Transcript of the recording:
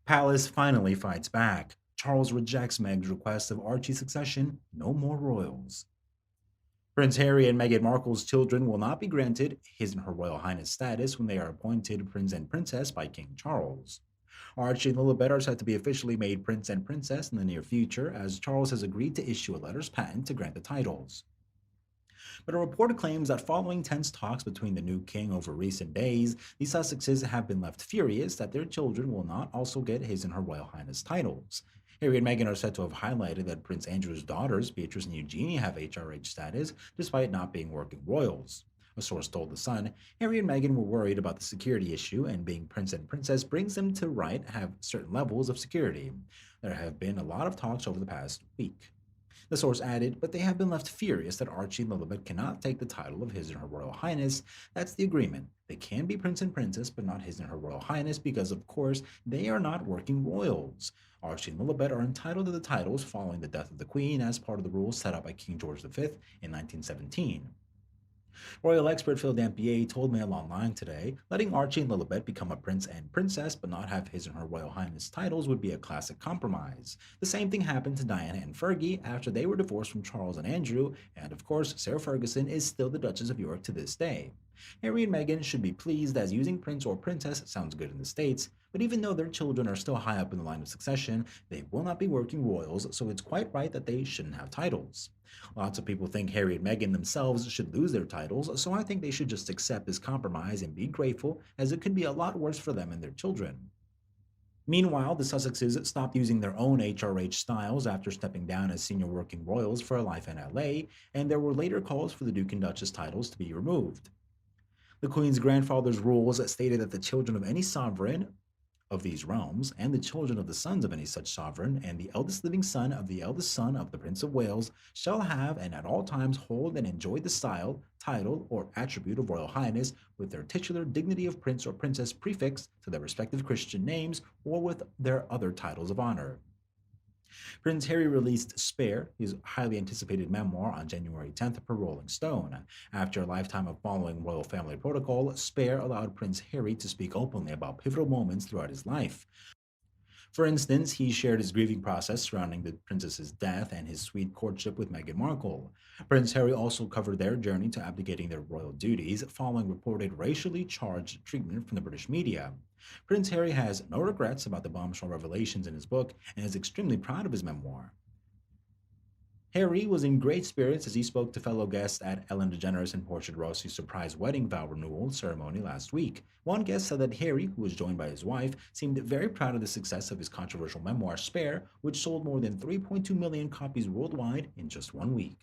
Palace finally fights back. Charles rejects Meg's request of Archie's succession, no more royals. Prince Harry and Meghan Markle's children will not be granted His and Her Royal Highness status when they are appointed Prince and Princess by King Charles. Archie and Lilibet are set to be officially made Prince and Princess in the near future, as Charles has agreed to issue a letters patent to grant the titles. But a report claims that following tense talks between the new king over recent days, the Sussexes have been left furious that their children will not also get His and Her Royal Highness titles. Harry and Meghan are said to have highlighted that Prince Andrew's daughters, Beatrice and Eugenie, have HRH status despite not being working royals. A source told The Sun, Harry and Meghan were worried about the security issue, and being prince and princess brings them to right have certain levels of security. There have been a lot of talks over the past week. The source added, but they have been left furious that Archie and Lilibet cannot take the title of His and Her Royal Highness. That's the agreement. They can be Prince and Princess, but not His and Her Royal Highness because, of course, they are not working royals. Archie and Lilibet are entitled to the titles following the death of the Queen as part of the rules set up by King George V in 1917. Royal expert Phil Dampier told Mail Online today, letting Archie and Lilibet become a prince and princess but not have His and Her Royal Highness titles would be a classic compromise. The same thing happened to Diana and Fergie after they were divorced from Charles and Andrew, and of course, Sarah Ferguson is still the Duchess of York to this day. Harry and Meghan should be pleased as using prince or princess sounds good in the States, but even though their children are still high up in the line of succession, they will not be working royals, so it's quite right that they shouldn't have titles. Lots of people think Harry and Meghan themselves should lose their titles, so I think they should just accept this compromise and be grateful, as it could be a lot worse for them and their children. Meanwhile, the Sussexes stopped using their own HRH styles after stepping down as senior working royals for a life in LA, and there were later calls for the Duke and Duchess titles to be removed. The Queen's grandfather's rules stated that the children of any sovereign of these realms, and the children of the sons of any such sovereign, and the eldest living son of the eldest son of the Prince of Wales, shall have and at all times hold and enjoy the style, title, or attribute of Royal Highness, with their titular dignity of Prince or Princess prefixed to their respective Christian names, or with their other titles of honor. Prince Harry released Spare, his highly anticipated memoir, on January 10th per Rolling Stone. After a lifetime of following royal family protocol, Spare allowed Prince Harry to speak openly about pivotal moments throughout his life. For instance, he shared his grieving process surrounding the princess's death and his sweet courtship with Meghan Markle. Prince Harry also covered their journey to abdicating their royal duties following reported racially charged treatment from the British media. Prince Harry has no regrets about the bombshell revelations in his book and is extremely proud of his memoir. Harry was in great spirits as he spoke to fellow guests at Ellen DeGeneres and Portia de Rossi's surprise wedding vow renewal ceremony last week. One guest said that Harry, who was joined by his wife, seemed very proud of the success of his controversial memoir Spare, which sold more than 3.2 million copies worldwide in just 1 week.